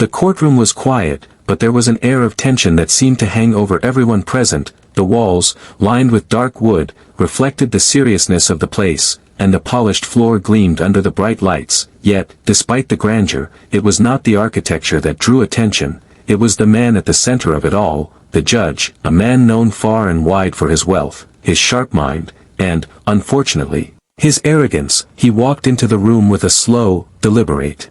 The courtroom was quiet, but there was an air of tension that seemed to hang over everyone present. The walls, lined with dark wood, reflected the seriousness of the place, and the polished floor gleamed under the bright lights. Yet, despite the grandeur, it was not the architecture that drew attention. It was the man at the center of it all, the judge, a man known far and wide for his wealth, his sharp mind, and, unfortunately, his arrogance. He walked into the room with a slow, deliberate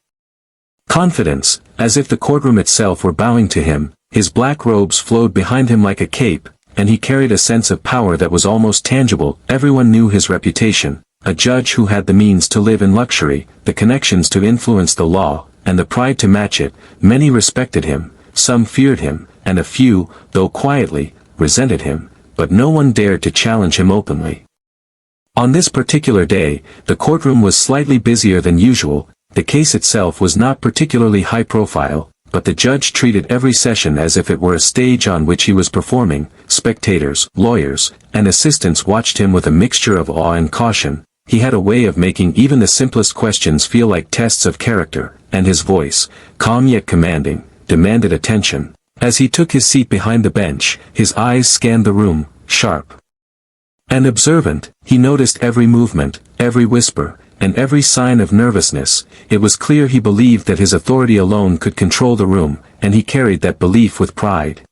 confidence, as if the courtroom itself were bowing to him. His black robes flowed behind him like a cape, and he carried a sense of power that was almost tangible. Everyone knew his reputation, a judge who had the means to live in luxury, the connections to influence the law, and the pride to match it. Many respected him, some feared him, and a few, though quietly, resented him, but no one dared to challenge him openly. On this particular day, the courtroom was slightly busier than usual. The case itself was not particularly high profile, but the judge treated every session as if it were a stage on which he was performing. Spectators, lawyers, and assistants watched him with a mixture of awe and caution. He had a way of making even the simplest questions feel like tests of character, and his voice, calm yet commanding, demanded attention. As he took his seat behind the bench, his eyes scanned the room, sharp and observant. He noticed every movement, every whisper, and every sign of nervousness. It was clear he believed that his authority alone could control the room, and he carried that belief with pride.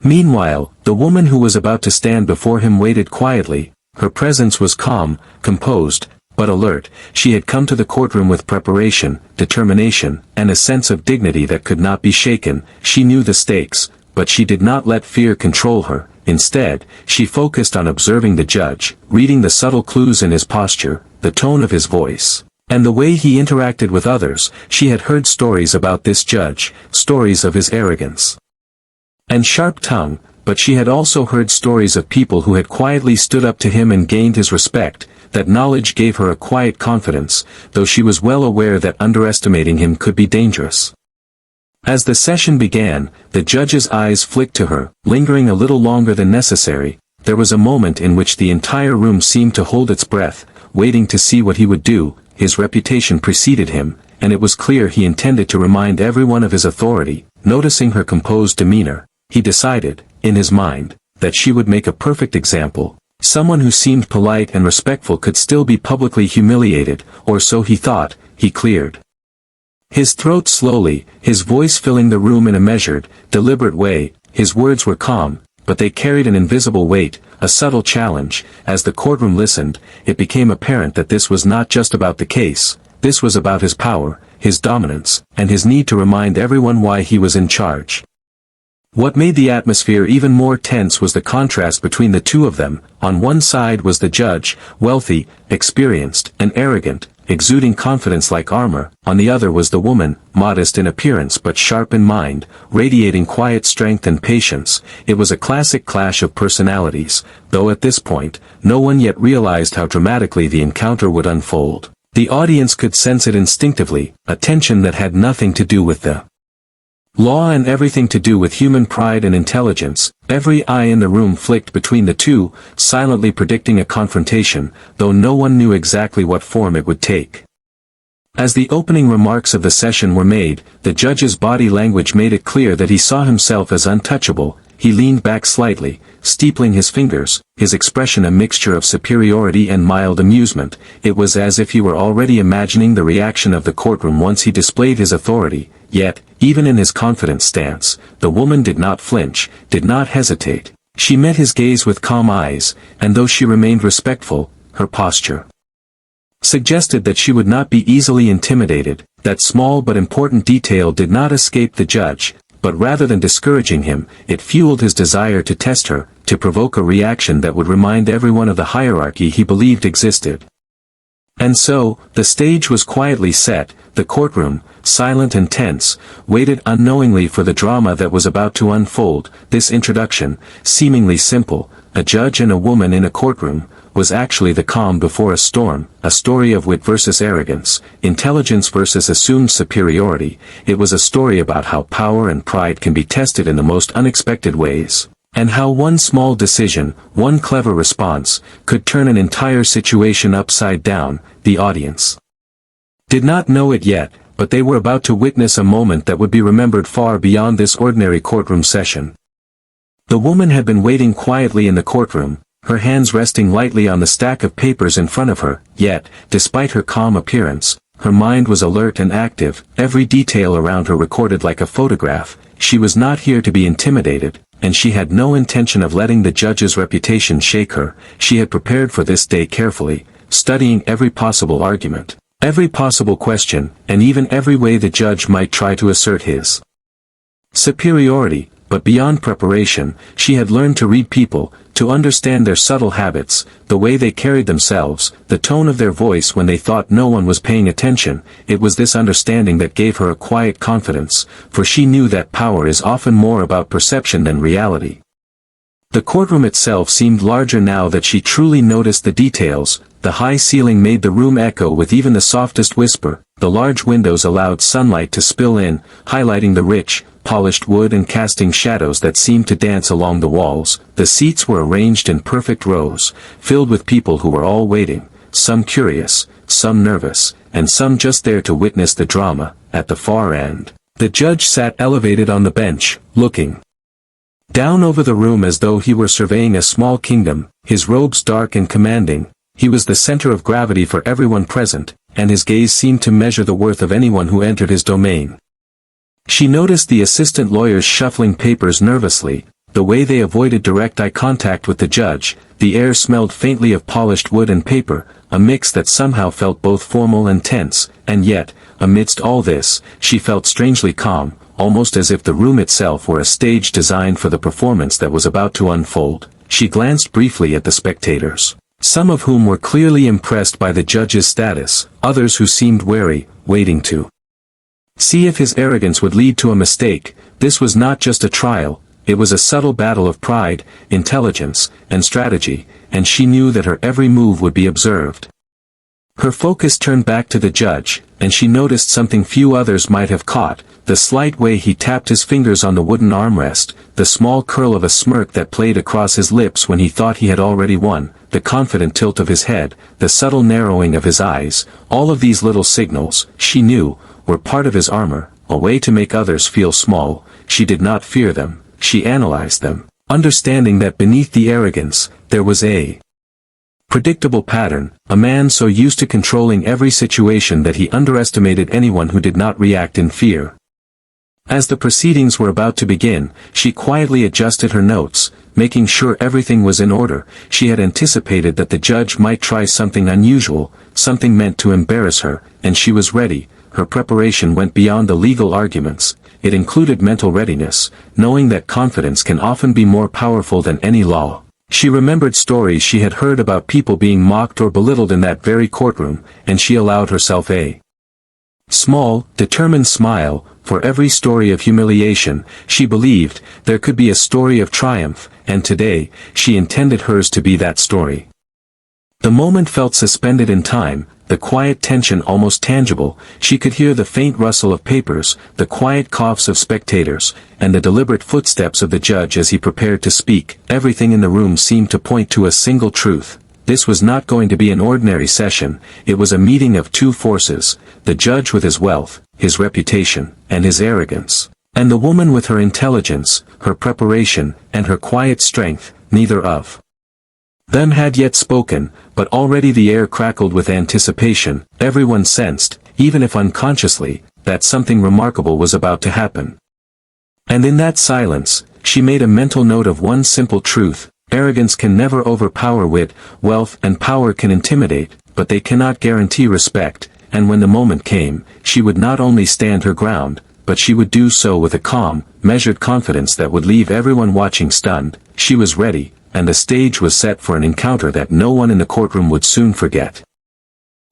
Meanwhile, the woman who was about to stand before him waited quietly. Her presence was calm, composed, but alert. She had come to the courtroom with preparation, determination, and a sense of dignity that could not be shaken. She knew the stakes, but she did not let fear control her. Instead, she focused on observing the judge, reading the subtle clues in his posture, the tone of his voice, and the way he interacted with others. She had heard stories about this judge, stories of his arrogance and sharp tongue, but she had also heard stories of people who had quietly stood up to him and gained his respect. That knowledge gave her a quiet confidence, though she was well aware that underestimating him could be dangerous. As the session began, the judge's eyes flicked to her, lingering a little longer than necessary. There was a moment in which the entire room seemed to hold its breath, waiting to see what he would do. His reputation preceded him, and it was clear he intended to remind everyone of his authority. Noticing her composed demeanor, he decided, in his mind, that she would make a perfect example. Someone who seemed polite and respectful could still be publicly humiliated, or so he thought. He cleared his throat slowly, his voice filling the room in a measured, deliberate way. His words were calm, but they carried an invisible weight, a subtle challenge. As the courtroom listened, it became apparent that this was not just about the case. This was about his power, his dominance, and his need to remind everyone why he was in charge. What made the atmosphere even more tense was the contrast between the two of them. On one side was the judge, wealthy, experienced, and arrogant, exuding confidence like armor. On the other was the woman, modest in appearance but sharp in mind, radiating quiet strength and patience. It was a classic clash of personalities, though at this point, no one yet realized how dramatically the encounter would unfold. The audience could sense it instinctively, a tension that had nothing to do with the law and everything to do with human pride and intelligence. Every eye in the room flicked between the two, silently predicting a confrontation, though no one knew exactly what form it would take. As the opening remarks of the session were made, the judge's body language made it clear that he saw himself as untouchable. He leaned back slightly, steepling his fingers, his expression a mixture of superiority and mild amusement. It was as if he were already imagining the reaction of the courtroom once he displayed his authority. Yet, even in his confident stance, the woman did not flinch, did not hesitate. She met his gaze with calm eyes, and though she remained respectful, her posture suggested that she would not be easily intimidated. That small but important detail did not escape the judge, but rather than discouraging him, it fueled his desire to test her, to provoke a reaction that would remind everyone of the hierarchy he believed existed. And so, the stage was quietly set. The courtroom, silent and tense, waited unknowingly for the drama that was about to unfold. This introduction, seemingly simple, a judge and a woman in a courtroom, was actually the calm before a storm, a story of wit versus arrogance, intelligence versus assumed superiority. It was a story about how power and pride can be tested in the most unexpected ways, and how one small decision, one clever response, could turn an entire situation upside down. The audience did not know it yet, but they were about to witness a moment that would be remembered far beyond this ordinary courtroom session. The woman had been waiting quietly in the courtroom, her hands resting lightly on the stack of papers in front of her, yet, despite her calm appearance, her mind was alert and active, every detail around her recorded like a photograph. She was not here to be intimidated, and she had no intention of letting the judge's reputation shake her. She had prepared for this day carefully, studying every possible argument, every possible question, and even every way the judge might try to assert his superiority. But beyond preparation, she had learned to read people, to understand their subtle habits, the way they carried themselves, the tone of their voice when they thought no one was paying attention. It was this understanding that gave her a quiet confidence, for she knew that power is often more about perception than reality. The courtroom itself seemed larger now that she truly noticed the details. The high ceiling made the room echo with even the softest whisper, the large windows allowed sunlight to spill in, highlighting the rich, polished wood and casting shadows that seemed to dance along the walls. The seats were arranged in perfect rows, filled with people who were all waiting, some curious, some nervous, and some just there to witness the drama. At the far end, the judge sat elevated on the bench, looking down over the room as though he were surveying a small kingdom, his robes dark and commanding. He was the center of gravity for everyone present, and his gaze seemed to measure the worth of anyone who entered his domain. She noticed the assistant lawyers shuffling papers nervously, the way they avoided direct eye contact with the judge. The air smelled faintly of polished wood and paper, a mix that somehow felt both formal and tense, and yet, amidst all this, she felt strangely calm, almost as if the room itself were a stage designed for the performance that was about to unfold. She glanced briefly at the spectators, some of whom were clearly impressed by the judge's status, others who seemed wary, waiting to see if his arrogance would lead to a mistake. This was not just a trial, it was a subtle battle of pride, intelligence, and strategy, and she knew that her every move would be observed. Her focus turned back to the judge, and she noticed something few others might have caught, the slight way he tapped his fingers on the wooden armrest, the small curl of a smirk that played across his lips when he thought he had already won, the confident tilt of his head, the subtle narrowing of his eyes. All of these little signals, she knew, were part of his armor, a way to make others feel small. She did not fear them, she analyzed them, understanding that beneath the arrogance, there was a predictable pattern, a man so used to controlling every situation that he underestimated anyone who did not react in fear. As the proceedings were about to begin, she quietly adjusted her notes, making sure everything was in order. She had anticipated that the judge might try something unusual, something meant to embarrass her, and she was ready. Her preparation went beyond the legal arguments. It included mental readiness, knowing that confidence can often be more powerful than any law. She remembered stories she had heard about people being mocked or belittled in that very courtroom, and she allowed herself a small, determined smile. For every story of humiliation, she believed, there could be a story of triumph, and today, she intended hers to be that story. The moment felt suspended in time, the quiet tension almost tangible. She could hear the faint rustle of papers, the quiet coughs of spectators, and the deliberate footsteps of the judge as he prepared to speak. Everything in the room seemed to point to a single truth. This was not going to be an ordinary session, it was a meeting of two forces, the judge with his wealth, his reputation, and his arrogance, and the woman with her intelligence, her preparation, and her quiet strength. Neither of them had yet spoken, but already the air crackled with anticipation. Everyone sensed, even if unconsciously, that something remarkable was about to happen. And in that silence, she made a mental note of one simple truth: arrogance can never overpower wit, wealth and power can intimidate, but they cannot guarantee respect. And when the moment came, she would not only stand her ground, but she would do so with a calm, measured confidence that would leave everyone watching stunned. She was ready, and the stage was set for an encounter that no one in the courtroom would soon forget.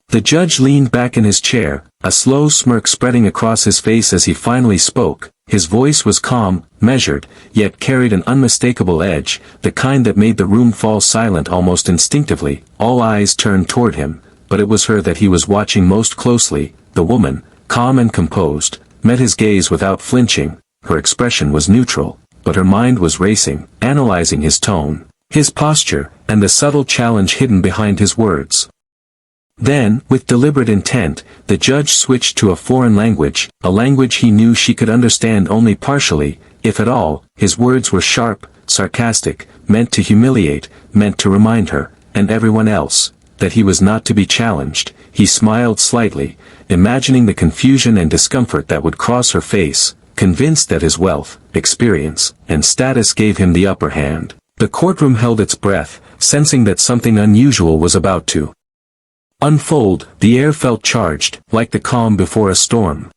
The judge leaned back in his chair, a slow smirk spreading across his face as he finally spoke. His voice was calm, measured, yet carried an unmistakable edge, the kind that made the room fall silent almost instinctively. All eyes turned toward him, but it was her that he was watching most closely. The woman, calm and composed, met his gaze without flinching. Her expression was neutral, but her mind was racing, analyzing his tone, his posture, and the subtle challenge hidden behind his words. Then, with deliberate intent, the judge switched to a foreign language, a language he knew she could understand only partially, if at all. His words were sharp, sarcastic, meant to humiliate, meant to remind her, and everyone else, that he was not to be challenged. He smiled slightly, imagining the confusion and discomfort that would cross her face, convinced that his wealth, experience, and status gave him the upper hand. The courtroom held its breath, sensing that something unusual was about to unfold. The air felt charged, like the calm before a storm.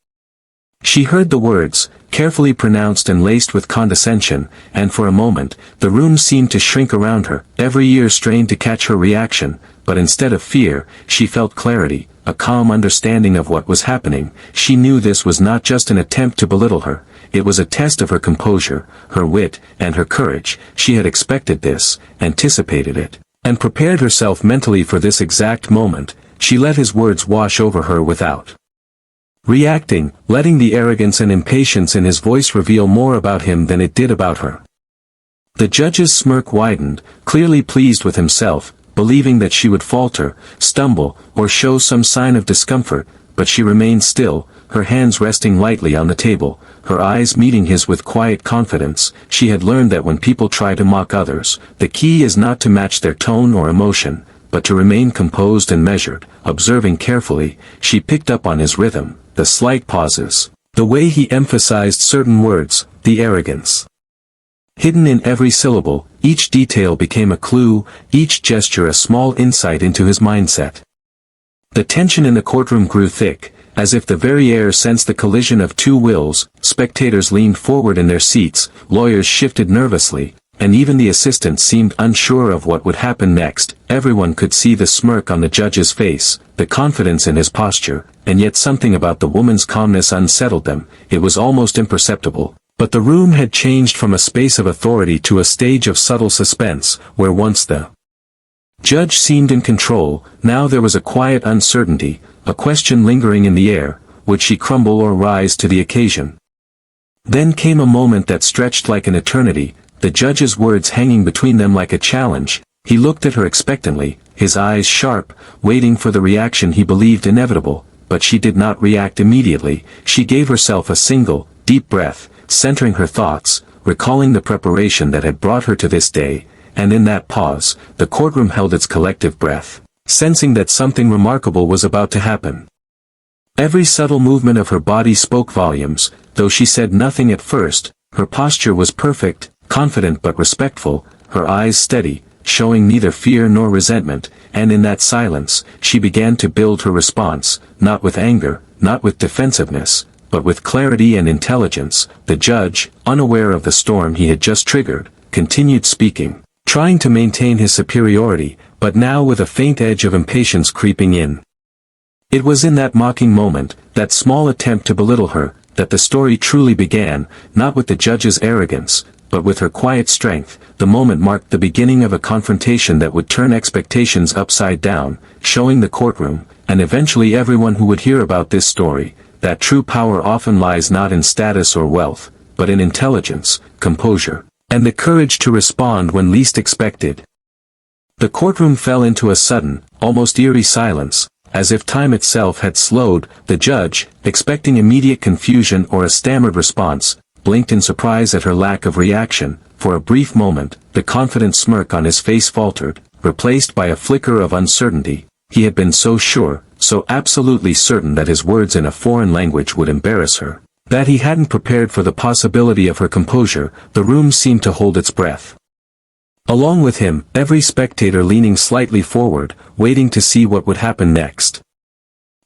She heard the words, carefully pronounced and laced with condescension, and for a moment, the room seemed to shrink around her. Every ear strained to catch her reaction, but instead of fear, she felt clarity, a calm understanding of what was happening. She knew this was not just an attempt to belittle her, it was a test of her composure, her wit, and her courage. She had expected this, anticipated it, and prepared herself mentally for this exact moment. She let his words wash over her without reacting, letting the arrogance and impatience in his voice reveal more about him than it did about her. The judge's smirk widened, clearly pleased with himself, believing that she would falter, stumble, or show some sign of discomfort, but she remained still, her hands resting lightly on the table, her eyes meeting his with quiet confidence. She had learned that when people try to mock others, the key is not to match their tone or emotion, but to remain composed and measured. Observing carefully, she picked up on his rhythm, the slight pauses, the way he emphasized certain words, the arrogance hidden in every syllable. Each detail became a clue, each gesture a small insight into his mindset. The tension in the courtroom grew thick, as if the very air sensed the collision of two wills. Spectators leaned forward in their seats, lawyers shifted nervously, and even the assistant seemed unsure of what would happen next. Everyone could see the smirk on the judge's face, the confidence in his posture, and yet something about the woman's calmness unsettled them. It was almost imperceptible, but the room had changed from a space of authority to a stage of subtle suspense, where once the judge seemed in control, now there was a quiet uncertainty, a question lingering in the air: would she crumble or rise to the occasion? Then came a moment that stretched like an eternity, the judge's words hanging between them like a challenge. He looked at her expectantly, his eyes sharp, waiting for the reaction he believed inevitable, but she did not react immediately. She gave herself a single, deep breath, centering her thoughts, recalling the preparation that had brought her to this day, and in that pause, the courtroom held its collective breath, sensing that something remarkable was about to happen. Every subtle movement of her body spoke volumes. Though she said nothing at first, her posture was perfect, confident but respectful, her eyes steady, showing neither fear nor resentment, and in that silence, she began to build her response, not with anger, not with defensiveness, but with clarity and intelligence. The judge, unaware of the storm he had just triggered, continued speaking, trying to maintain his superiority, but now with a faint edge of impatience creeping in. It was in that mocking moment, that small attempt to belittle her, that the story truly began, not with the judge's arrogance, but with her quiet strength. The moment marked the beginning of a confrontation that would turn expectations upside down, showing the courtroom, and eventually everyone who would hear about this story, that true power often lies not in status or wealth, but in intelligence, composure, and the courage to respond when least expected. The courtroom fell into a sudden, almost eerie silence, as if time itself had slowed. The judge, expecting immediate confusion or a stammered response, blinked in surprise at her lack of reaction. For a brief moment, the confident smirk on his face faltered, replaced by a flicker of uncertainty. He had been so sure, so absolutely certain that his words in a foreign language would embarrass her, that he hadn't prepared for the possibility of her composure. The room seemed to hold its breath. Along with him, every spectator leaning slightly forward, waiting to see what would happen next.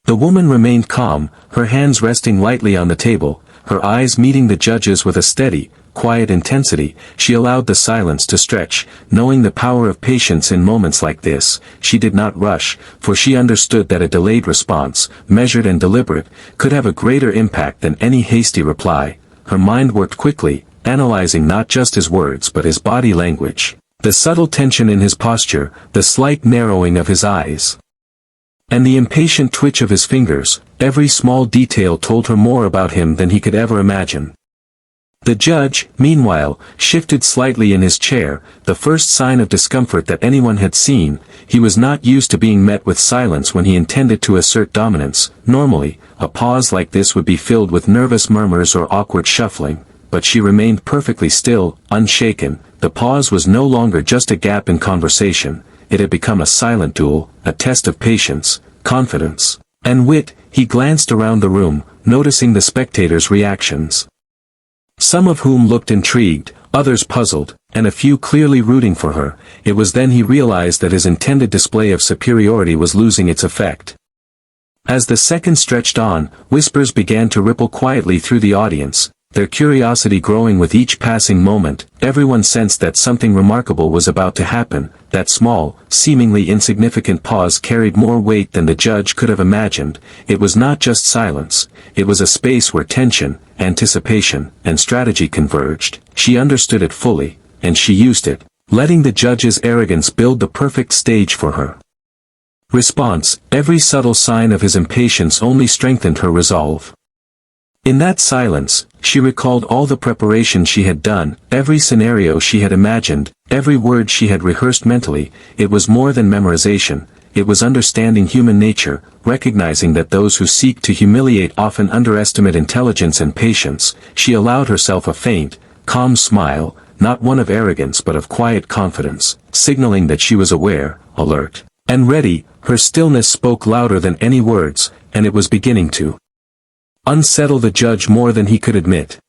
The woman remained calm, her hands resting lightly on the table, her eyes meeting the judge's with a steady, quiet intensity. She allowed the silence to stretch, knowing the power of patience in moments like this. She did not rush, for she understood that a delayed response, measured and deliberate, could have a greater impact than any hasty reply. Her mind worked quickly, analyzing not just his words but his body language, the subtle tension in his posture, the slight narrowing of his eyes, and the impatient twitch of his fingers. Every small detail told her more about him than he could ever imagine. The judge, meanwhile, shifted slightly in his chair, the first sign of discomfort that anyone had seen. He was not used to being met with silence when he intended to assert dominance. Normally, a pause like this would be filled with nervous murmurs or awkward shuffling, but she remained perfectly still, unshaken. The pause was no longer just a gap in conversation, it had become a silent duel, a test of patience, confidence, and wit. He glanced around the room, noticing the spectators' reactions. Some of whom looked intrigued, others puzzled, and a few clearly rooting for her. It was then he realized that his intended display of superiority was losing its effect. As the seconds stretched on, whispers began to ripple quietly through the audience, their curiosity growing with each passing moment. Everyone sensed that something remarkable was about to happen. That small, seemingly insignificant pause carried more weight than the judge could have imagined. It was not just silence, it was a space where tension, anticipation, and strategy converged. She understood it fully, and she used it, letting the judge's arrogance build the perfect stage for her response. Every subtle sign of his impatience only strengthened her resolve. In that silence, she recalled all the preparation she had done, every scenario she had imagined, every word she had rehearsed mentally. It was more than memorization, it was understanding human nature, recognizing that those who seek to humiliate often underestimate intelligence and patience. She allowed herself a faint, calm smile, not one of arrogance but of quiet confidence, signaling that she was aware, alert, and ready. Her stillness spoke louder than any words, and it was beginning to unsettle the judge more than he could admit.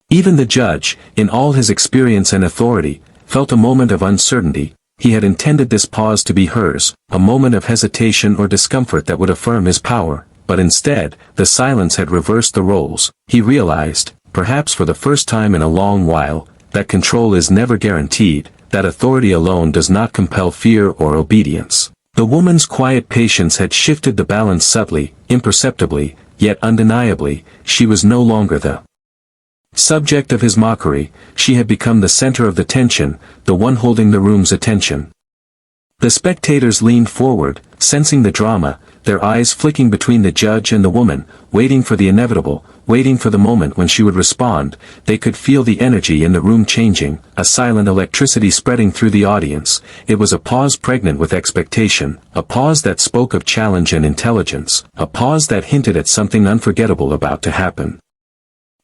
Even the judge, in all his experience and authority, felt a moment of uncertainty. He had intended this pause to be hers, a moment of hesitation or discomfort that would affirm his power, but instead, the silence had reversed the roles. He realized, perhaps for the first time in a long while, that control is never guaranteed, that authority alone does not compel fear or obedience. The woman's quiet patience had shifted the balance subtly, imperceptibly, yet undeniably. She was no longer the subject of his mockery. She had become the center of the tension, the one holding the room's attention. The spectators leaned forward, sensing the drama, their eyes flicking between the judge and the woman, waiting for the inevitable, waiting for the moment when she would respond. They could feel the energy in the room changing, a silent electricity spreading through the audience. It was a pause pregnant with expectation, a pause that spoke of challenge and intelligence, a pause that hinted at something unforgettable about to happen.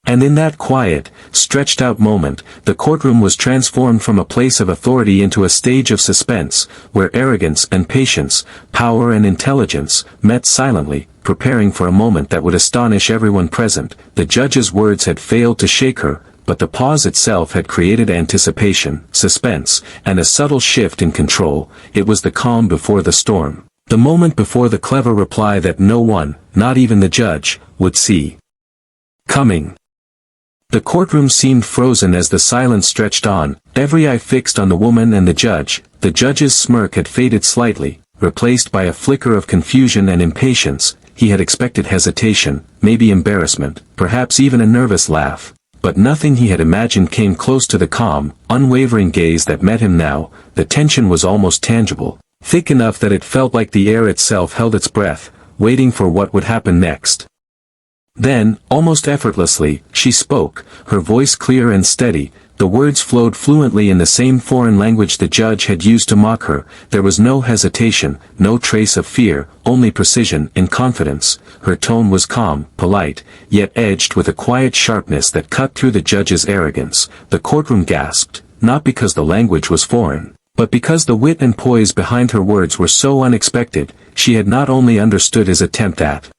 And in that quiet, stretched-out moment, the courtroom was transformed from a place of authority into a stage of suspense, where arrogance and patience, power and intelligence, met silently, preparing for a moment that would astonish everyone present. The judge's words had failed to shake her, but the pause itself had created anticipation, suspense, and a subtle shift in control. It was the calm before the storm, the moment before the clever reply that no one, not even the judge, would see coming. The courtroom seemed frozen as the silence stretched on, every eye fixed on the woman and the judge. The judge's smirk had faded slightly, replaced by a flicker of confusion and impatience. He had expected hesitation, maybe embarrassment, perhaps even a nervous laugh. But nothing he had imagined came close to the calm, unwavering gaze that met him now. The tension was almost tangible, thick enough that it felt like the air itself held its breath, waiting for what would happen next. Then, almost effortlessly, she spoke, her voice clear and steady. The words flowed fluently in the same foreign language the judge had used to mock her. There was no hesitation, no trace of fear, only precision and confidence. Her tone was calm, polite, yet edged with a quiet sharpness that cut through the judge's arrogance. The courtroom gasped, not because the language was foreign, but because the wit and poise behind her words were so unexpected. She had not only understood his attempt at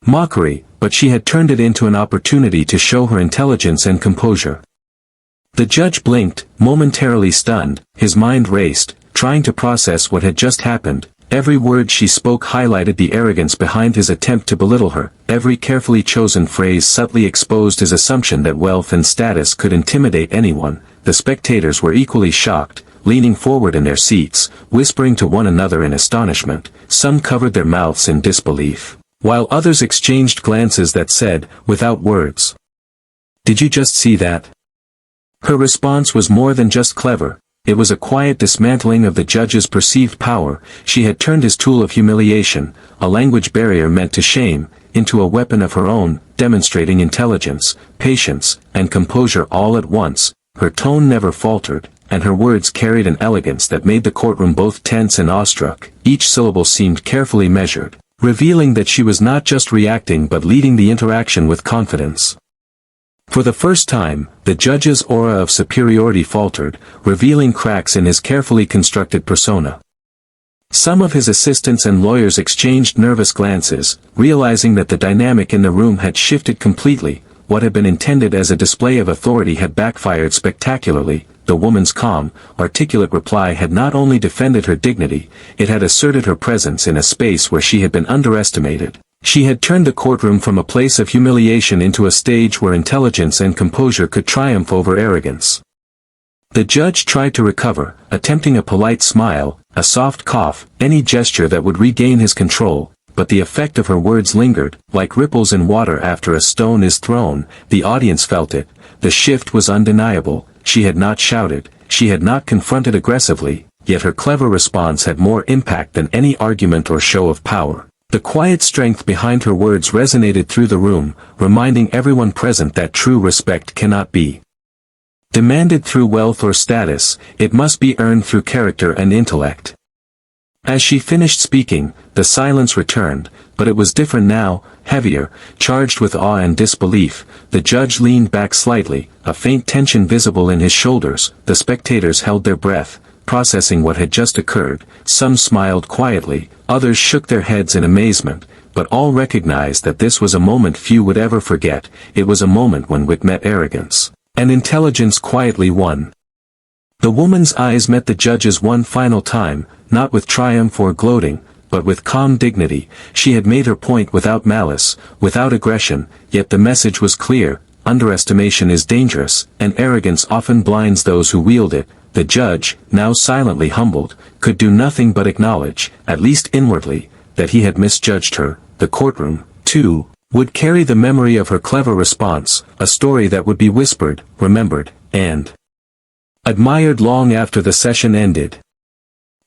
mockery, but she had turned it into an opportunity to show her intelligence and composure. The judge blinked, momentarily stunned. His mind raced, trying to process what had just happened. Every word she spoke highlighted the arrogance behind his attempt to belittle her. Every carefully chosen phrase subtly exposed his assumption that wealth and status could intimidate anyone. The spectators were equally shocked, leaning forward in their seats, whispering to one another in astonishment. Some covered their mouths in disbelief, while others exchanged glances that said, without words, "Did you just see that?" Her response was more than just clever. It was a quiet dismantling of the judge's perceived power. She had turned his tool of humiliation, a language barrier meant to shame, into a weapon of her own, demonstrating intelligence, patience, and composure all at once. Her tone never faltered, and her words carried an elegance that made the courtroom both tense and awestruck. Each syllable seemed carefully measured, revealing that she was not just reacting but leading the interaction with confidence. For the first time, the judge's aura of superiority faltered, revealing cracks in his carefully constructed persona. Some of his assistants and lawyers exchanged nervous glances, realizing that the dynamic in the room had shifted completely. What had been intended as a display of authority had backfired spectacularly. The woman's calm, articulate reply had not only defended her dignity, it had asserted her presence in a space where she had been underestimated. She had turned the courtroom from a place of humiliation into a stage where intelligence and composure could triumph over arrogance. The judge tried to recover, attempting a polite smile, a soft cough, any gesture that would regain his control, but the effect of her words lingered, like ripples in water after a stone is thrown. The audience felt it. The shift was undeniable. She had not shouted, she had not confronted aggressively, yet her clever response had more impact than any argument or show of power. The quiet strength behind her words resonated through the room, reminding everyone present that true respect cannot be demanded through wealth or status, it must be earned through character and intellect. As she finished speaking, the silence returned, but it was different now, heavier, charged with awe and disbelief. The judge leaned back slightly, a faint tension visible in his shoulders. The spectators held their breath, processing what had just occurred. Some smiled quietly, others shook their heads in amazement, but all recognized that this was a moment few would ever forget. It was a moment when wit met arrogance, and intelligence quietly won. The woman's eyes met the judge's one final time, not with triumph or gloating, but with calm dignity. She had made her point without malice, without aggression, yet the message was clear: underestimation is dangerous, and arrogance often blinds those who wield it. The judge, now silently humbled, could do nothing but acknowledge, at least inwardly, that he had misjudged her. The courtroom, too, would carry the memory of her clever response, a story that would be whispered, remembered, and admired long after the session ended.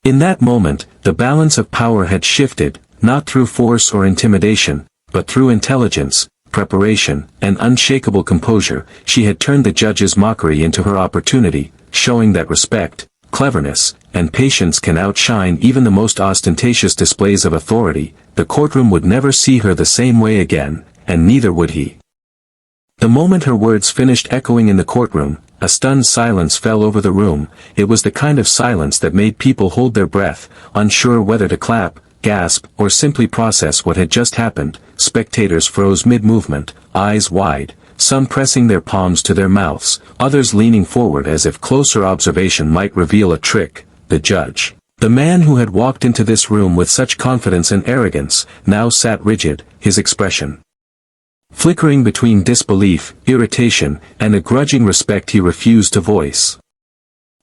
In that moment, the balance of power had shifted, not through force or intimidation, but through intelligence, preparation, and unshakable composure. She had turned the judge's mockery into her opportunity, showing that respect, cleverness, and patience can outshine even the most ostentatious displays of authority. The courtroom would never see her the same way again, and neither would he. The moment her words finished echoing in the courtroom, a stunned silence fell over the room. It was the kind of silence that made people hold their breath, unsure whether to clap, gasp, or simply process what had just happened. Spectators froze mid-movement, eyes wide, some pressing their palms to their mouths, others leaning forward as if closer observation might reveal a trick. The judge, the man who had walked into this room with such confidence and arrogance, now sat rigid, his expression flickering between disbelief, irritation, and a grudging respect he refused to voice.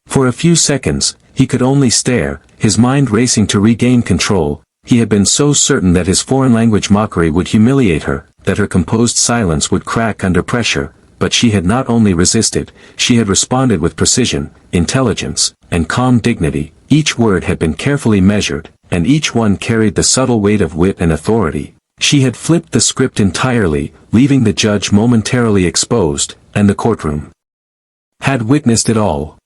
For a few seconds, he could only stare, his mind racing to regain control. He had been so certain that his foreign-language mockery would humiliate her, that her composed silence would crack under pressure, but she had not only resisted, she had responded with precision, intelligence, and calm dignity. Each word had been carefully measured, and each one carried the subtle weight of wit and authority. She had flipped the script entirely, leaving the judge momentarily exposed, and the courtroom had witnessed it all.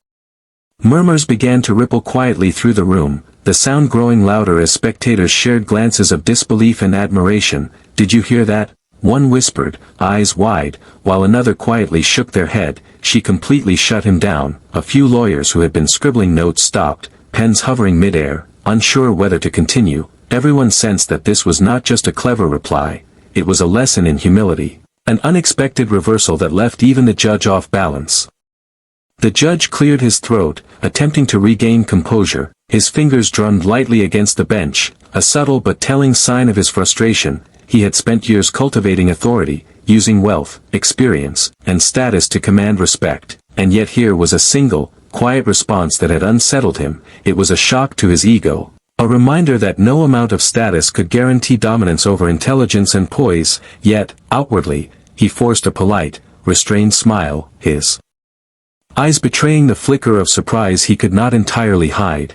Murmurs began to ripple quietly through the room, the sound growing louder as spectators shared glances of disbelief and admiration. "Did you hear that?" one whispered, eyes wide, while another quietly shook their head. She completely shut him down. A few lawyers who had been scribbling notes stopped, pens hovering mid-air, unsure whether to continue. Everyone sensed that this was not just a clever reply, it was a lesson in humility, an unexpected reversal that left even the judge off balance. The judge cleared his throat, attempting to regain composure. His fingers drummed lightly against the bench, a subtle but telling sign of his frustration. He had spent years cultivating authority, using wealth, experience, and status to command respect, and yet here was a single, quiet response that had unsettled him. It was a shock to his ego, a reminder that no amount of status could guarantee dominance over intelligence and poise. Yet, outwardly, he forced a polite, restrained smile, his eyes betraying the flicker of surprise he could not entirely hide.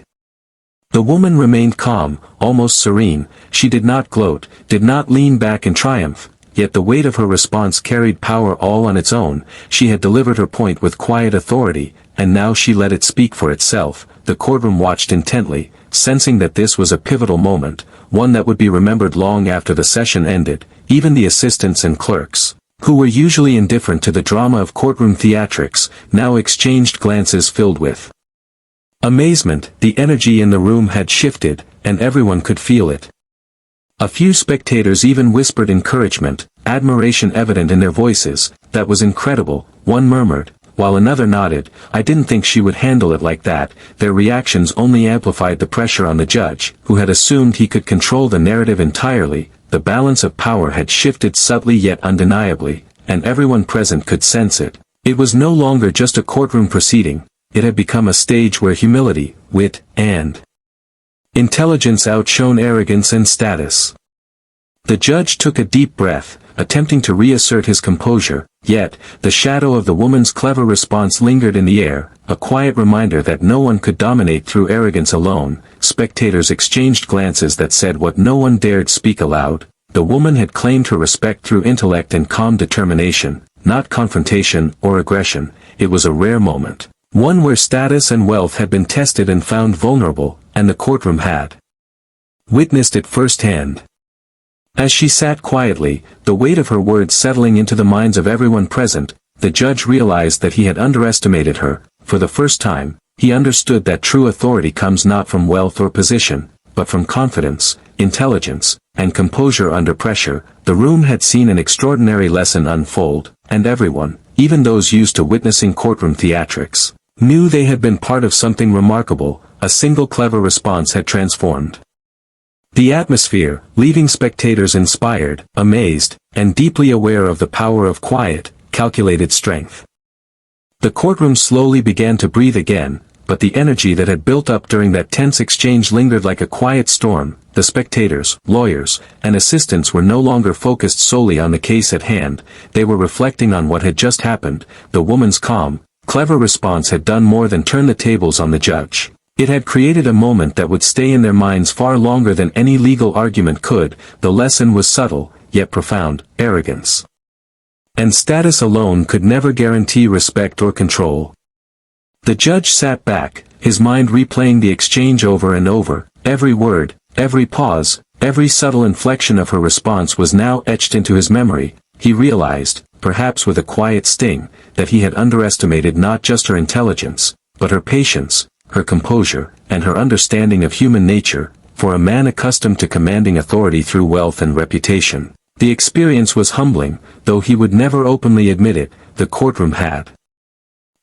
The woman remained calm, almost serene. She did not gloat, did not lean back in triumph, yet the weight of her response carried power all on its own. She had delivered her point with quiet authority, and now she let it speak for itself. The courtroom watched intently, sensing that this was a pivotal moment, one that would be remembered long after the session ended. Even the assistants and clerks, who were usually indifferent to the drama of courtroom theatrics, now exchanged glances filled with amazement. The energy in the room had shifted, and everyone could feel it. A few spectators even whispered encouragement, admiration evident in their voices. "That was incredible," one murmured, while another nodded. "I didn't think she would handle it like that." Their reactions only amplified the pressure on the judge, who had assumed he could control the narrative entirely. The balance of power had shifted subtly yet undeniably, and everyone present could sense it. It was no longer just a courtroom proceeding, it had become a stage where humility, wit, and intelligence outshone arrogance and status. The judge took a deep breath, attempting to reassert his composure, yet, the shadow of the woman's clever response lingered in the air, a quiet reminder that no one could dominate through arrogance alone. Spectators exchanged glances that said what no one dared speak aloud. The woman had claimed her respect through intellect and calm determination, not confrontation or aggression. It was a rare moment, one where status and wealth had been tested and found vulnerable, and the courtroom had witnessed it firsthand. As she sat quietly, the weight of her words settling into the minds of everyone present, the judge realized that he had underestimated her. For the first time, he understood that true authority comes not from wealth or position, but from confidence, intelligence, and composure under pressure. The room had seen an extraordinary lesson unfold, and everyone, even those used to witnessing courtroom theatrics, knew they had been part of something remarkable. A single clever response had transformed the atmosphere, leaving spectators inspired, amazed, and deeply aware of the power of quiet, calculated strength. The courtroom slowly began to breathe again, but the energy that had built up during that tense exchange lingered like a quiet storm. The spectators, lawyers, and assistants were no longer focused solely on the case at hand. They were reflecting on what had just happened. The woman's calm, clever response had done more than turn the tables on the judge. It had created a moment that would stay in their minds far longer than any legal argument could. The lesson was subtle, yet profound. Arrogance and status alone could never guarantee respect or control. The judge sat back, his mind replaying the exchange over and over. Every word, every pause, every subtle inflection of her response was now etched into his memory. He realized, perhaps with a quiet sting, that he had underestimated not just her intelligence, but her patience, her composure, and her understanding of human nature. For a man accustomed to commanding authority through wealth and reputation, the experience was humbling. Though he would never openly admit it, the courtroom had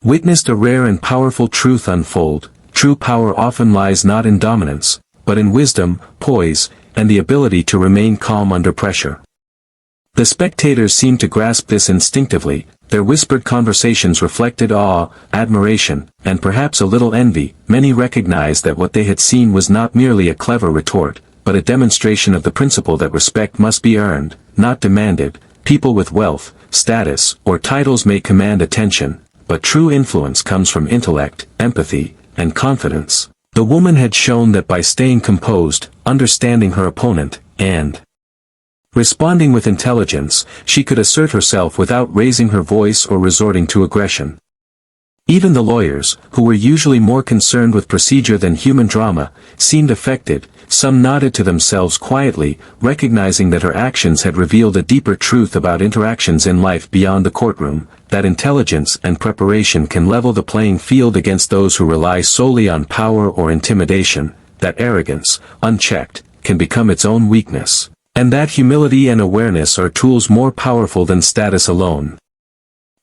witnessed a rare and powerful truth unfold. True power often lies not in dominance, but in wisdom, poise, and the ability to remain calm under pressure. The spectators seemed to grasp this instinctively. Their whispered conversations reflected awe, admiration, and perhaps a little envy. Many recognized that what they had seen was not merely a clever retort, but a demonstration of the principle that respect must be earned, not demanded. People with wealth, status, or titles may command attention, but true influence comes from intellect, empathy, and confidence. The woman had shown that by staying composed, understanding her opponent, and responding with intelligence, she could assert herself without raising her voice or resorting to aggression. Even the lawyers, who were usually more concerned with procedure than human drama, seemed affected. Some nodded to themselves quietly, recognizing that her actions had revealed a deeper truth about interactions in life beyond the courtroom, that intelligence and preparation can level the playing field against those who rely solely on power or intimidation, that arrogance, unchecked, can become its own weakness, and that humility and awareness are tools more powerful than status alone.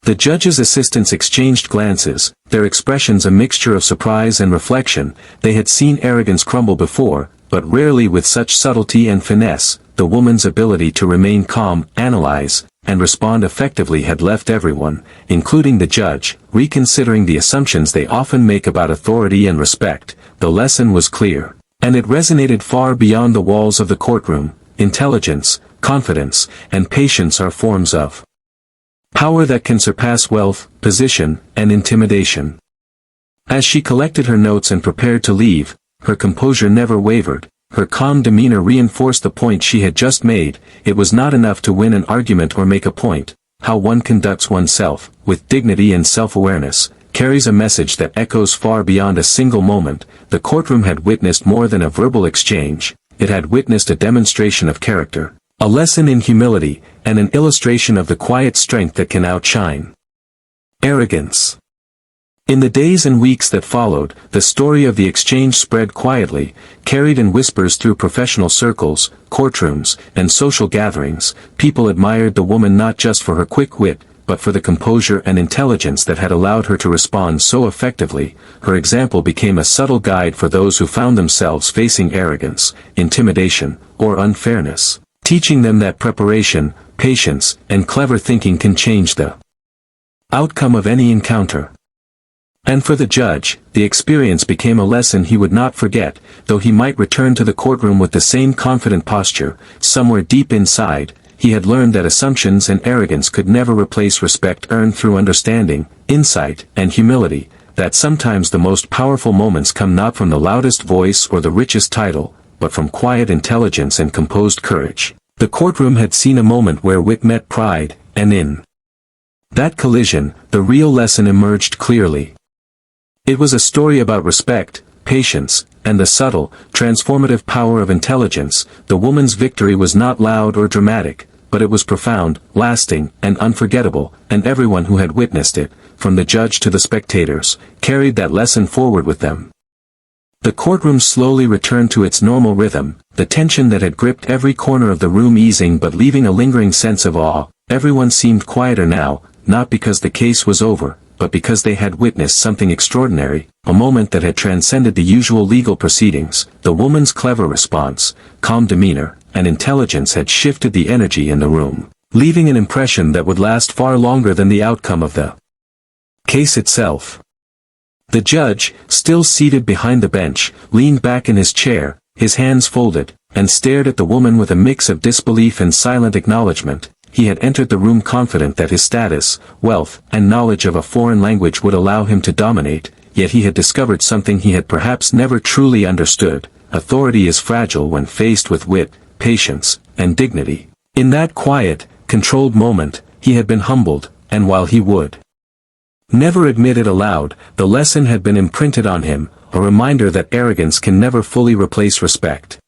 The judge's assistants exchanged glances, their expressions a mixture of surprise and reflection. They had seen arrogance crumble before, but rarely with such subtlety and finesse. The woman's ability to remain calm, analyze, and respond effectively had left everyone, including the judge, reconsidering the assumptions they often make about authority and respect. The lesson was clear, and it resonated far beyond the walls of the courtroom. Intelligence, confidence, and patience are forms of power that can surpass wealth, position, and intimidation. As she collected her notes and prepared to leave, her composure never wavered. Her calm demeanor reinforced the point she had just made. It was not enough to win an argument or make a point. How one conducts oneself, with dignity and self-awareness, carries a message that echoes far beyond a single moment. The courtroom had witnessed more than a verbal exchange. It had witnessed a demonstration of character, a lesson in humility, and an illustration of the quiet strength that can outshine arrogance. In the days and weeks that followed, the story of the exchange spread quietly, carried in whispers through professional circles, courtrooms, and social gatherings. People admired the woman not just for her quick wit, but for the composure and intelligence that had allowed her to respond so effectively. Her example became a subtle guide for those who found themselves facing arrogance, intimidation, or unfairness, teaching them that preparation, patience, and clever thinking can change the outcome of any encounter. And for the judge, the experience became a lesson he would not forget. Though he might return to the courtroom with the same confident posture, somewhere deep inside, he had learned that assumptions and arrogance could never replace respect earned through understanding, insight, and humility, that sometimes the most powerful moments come not from the loudest voice or the richest title, but from quiet intelligence and composed courage. The courtroom had seen a moment where wit met pride, and in that collision, the real lesson emerged clearly. It was a story about respect, patience, and the subtle, transformative power of intelligence. The woman's victory was not loud or dramatic, but it was profound, lasting, and unforgettable, and everyone who had witnessed it, from the judge to the spectators, carried that lesson forward with them. The courtroom slowly returned to its normal rhythm, the tension that had gripped every corner of the room easing but leaving a lingering sense of awe. Everyone seemed quieter now, not because the case was over, but because they had witnessed something extraordinary, a moment that had transcended the usual legal proceedings. The woman's clever response, calm demeanor, and intelligence had shifted the energy in the room, leaving an impression that would last far longer than the outcome of the case itself. The judge, still seated behind the bench, leaned back in his chair, his hands folded, and stared at the woman with a mix of disbelief and silent acknowledgement. He had entered the room confident that his status, wealth, and knowledge of a foreign language would allow him to dominate, yet he had discovered something he had perhaps never truly understood. Authority is fragile when faced with wit, patience, and dignity. In that quiet, controlled moment, he had been humbled, and while he would never admit it aloud, the lesson had been imprinted on him, a reminder that arrogance can never fully replace respect.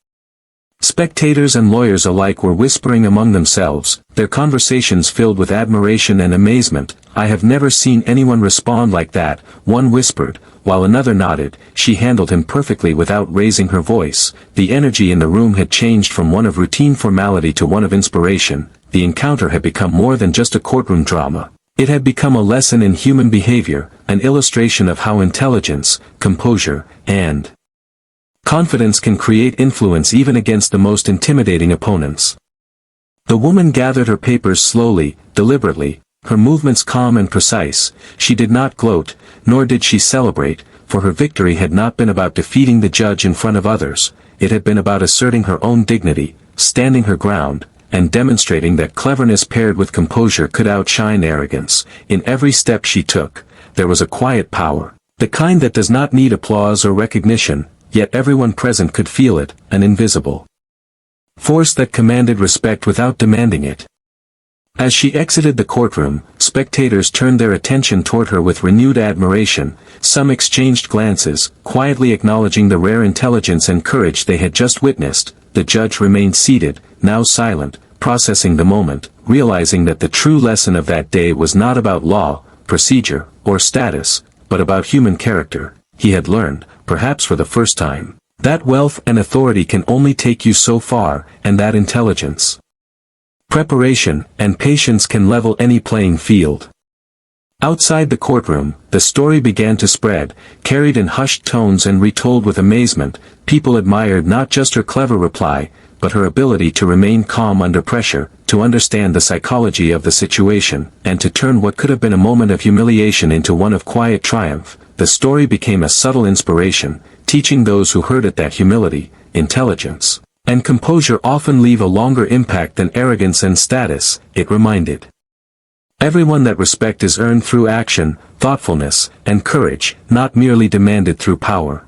Spectators and lawyers alike were whispering among themselves, their conversations filled with admiration and amazement. "I have never seen anyone respond like that," one whispered, while another nodded. "She handled him perfectly without raising her voice." The energy in the room had changed from one of routine formality to one of inspiration. The encounter had become more than just a courtroom drama. It had become a lesson in human behavior, an illustration of how intelligence, composure, and confidence can create influence even against the most intimidating opponents. The woman gathered her papers slowly, deliberately, her movements calm and precise. She did not gloat, nor did she celebrate, for her victory had not been about defeating the judge in front of others. It had been about asserting her own dignity, standing her ground, and demonstrating that cleverness paired with composure could outshine arrogance. In every step she took, there was a quiet power, the kind that does not need applause or recognition, yet everyone present could feel it, an invisible force that commanded respect without demanding it. As she exited the courtroom, spectators turned their attention toward her with renewed admiration. Some exchanged glances, quietly acknowledging the rare intelligence and courage they had just witnessed. The judge remained seated, now silent, processing the moment, realizing that the true lesson of that day was not about law, procedure, or status, but about human character. He had learned, perhaps for the first time, that wealth and authority can only take you so far, and that intelligence, preparation, and patience can level any playing field. Outside the courtroom, the story began to spread, carried in hushed tones and retold with amazement. People admired not just her clever reply, but her ability to remain calm under pressure, to understand the psychology of the situation, and to turn what could have been a moment of humiliation into one of quiet triumph. The story became a subtle inspiration, teaching those who heard it that humility, intelligence, and composure often leave a longer impact than arrogance and status. It reminded everyone that respect is earned through action, thoughtfulness, and courage, not merely demanded through power.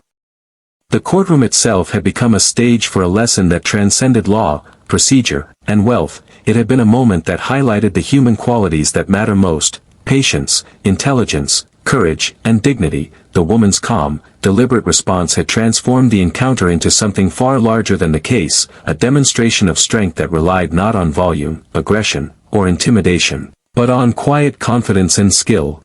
The courtroom itself had become a stage for a lesson that transcended law, procedure, and wealth. It had been a moment that highlighted the human qualities that matter most: patience, intelligence, courage, and dignity. The woman's calm, deliberate response had transformed the encounter into something far larger than the case, a demonstration of strength that relied not on volume, aggression, or intimidation, but on quiet confidence and skill.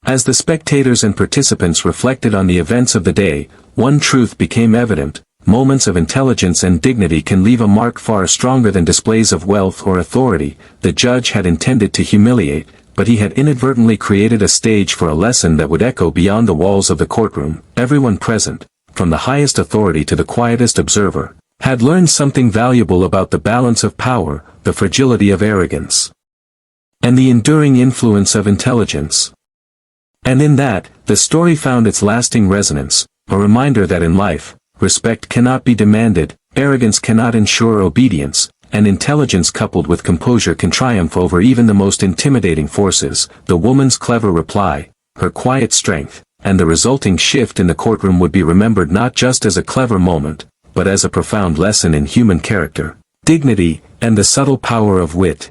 As the spectators and participants reflected on the events of the day, one truth became evident: moments of intelligence and dignity can leave a mark far stronger than displays of wealth or authority. The judge had intended to humiliate, but he had inadvertently created a stage for a lesson that would echo beyond the walls of the courtroom. Everyone present, from the highest authority to the quietest observer, had learned something valuable about the balance of power, the fragility of arrogance, and the enduring influence of intelligence. And in that, the story found its lasting resonance, a reminder that in life, respect cannot be demanded, arrogance cannot ensure obedience, and intelligence coupled with composure can triumph over even the most intimidating forces. The woman's clever reply, her quiet strength, and the resulting shift in the courtroom would be remembered not just as a clever moment, but as a profound lesson in human character, dignity, and the subtle power of wit.